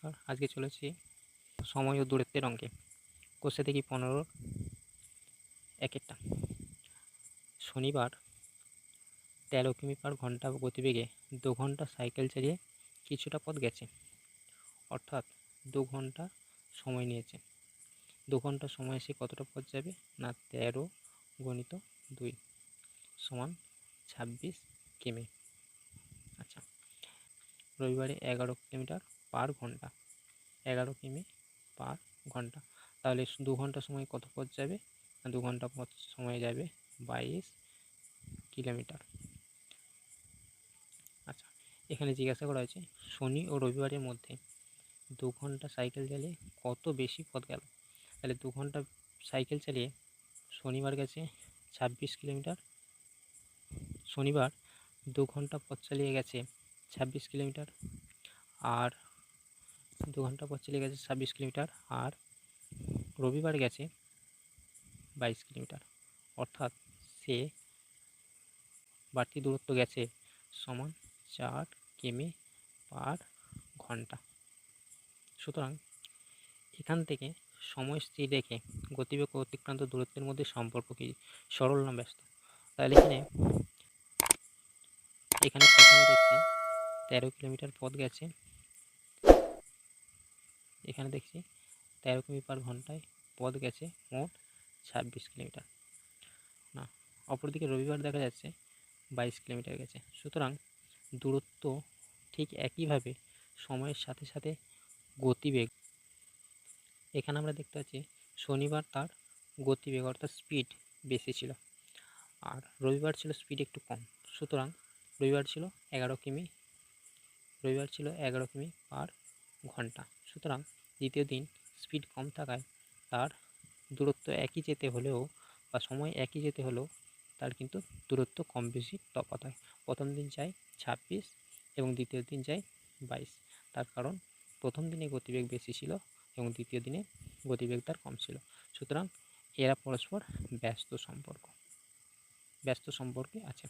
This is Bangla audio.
নমস্কার, আজকে চলেছি সময় ও দূরত্বের অঙ্কে। কোষে দেখি 15 একেরটা। শনিবার 13 কিমি পার ঘন্টা গতিবেগে 2 ঘন্টা সাইকেল চালিয়ে কিছুটা পথ গেছে, অর্থাৎ 2 ঘন্টা সময় নিয়েছে। 2 ঘন্টা সময় সে কতটা পথ যাবে? না 13 গুণিত 2 সমান 26 কিমি। আচ্ছা, রবিবারে 11 কিলোমিটার পার ঘন্টা, 11 কিমি পার ঘন্টা, তাহলে 2 ঘন্টা সময় কত পথ যাবে? 2 ঘন্টা পথ সময় যাবে 22 কিলোমিটার। আচ্ছা, এখানে জিজ্ঞাসা করা হয়েছে শনি ও রবিবারের মধ্যে 2 ঘন্টা সাইকেল চালিয়ে কত বেশি পথ গেল। তাহলে 2 ঘন্টা সাইকেল চালিয়ে শনিবার গেছে 26 কিলোমিটার, শনিবার 2 ঘন্টা পথ চালিয়ে গেছে 26 কিলোমিটার, আর 2 ঘন্টা পথ চালিয়ে গেছে 26 কিলোমিটার, আর রবিবার গেছে 22 কিলোমিটার, অর্থাৎ সে বাড়তি দূরত্ব গেছে সমান 4 কিমি পার ঘন্টা। সুতরাং এখান থেকে সময় স্থির রেখে গতিবেগ ও অতিক্রান্ত দূরত্বের মধ্যে সম্পর্ক কি সরল না ব্যস্ত? তাহলে এখানে প্রথমে দেখছি 13 কিলোমিটার পথ গেছে, এখানে দেখছি 13 কিমি পার ঘন্টায় পথ গেছে মোট 26 কিলোমিটার। না, অপরদিকে রবিবার দেখা যাচ্ছে 22 কিলোমিটার গেছে। সুতরাং দূরত্ব ঠিক একইভাবে সময়ের সাথে সাথে গতিবেগ, এখানে আমরা দেখতে পাচ্ছি শনিবার তার গতিবেগ অর্থাৎ স্পিড বেশি ছিল, আর রবিবার ছিল স্পিড একটু কম। সুতরাং রবিবার ছিল 11 কিমি, পার ঘন্টা। সুতরাং দ্বিতীয় দিন স্পিড কম থাকায় তার দূরত্ব একই যেতে হলেও বা সময় একই যেতে হলেও তার কিন্তু দূরত্ব কম বেশি তফাৎ হয়। প্রথম দিন যায় 26 এবং দ্বিতীয় দিন যায় 22। তার কারণ প্রথম দিনে গতিবেগ বেশি ছিল এবং দ্বিতীয় দিনে গতিবেগ তার কম ছিল। সুতরাং এরা পরস্পর ব্যস্ত সম্পর্কে আছে।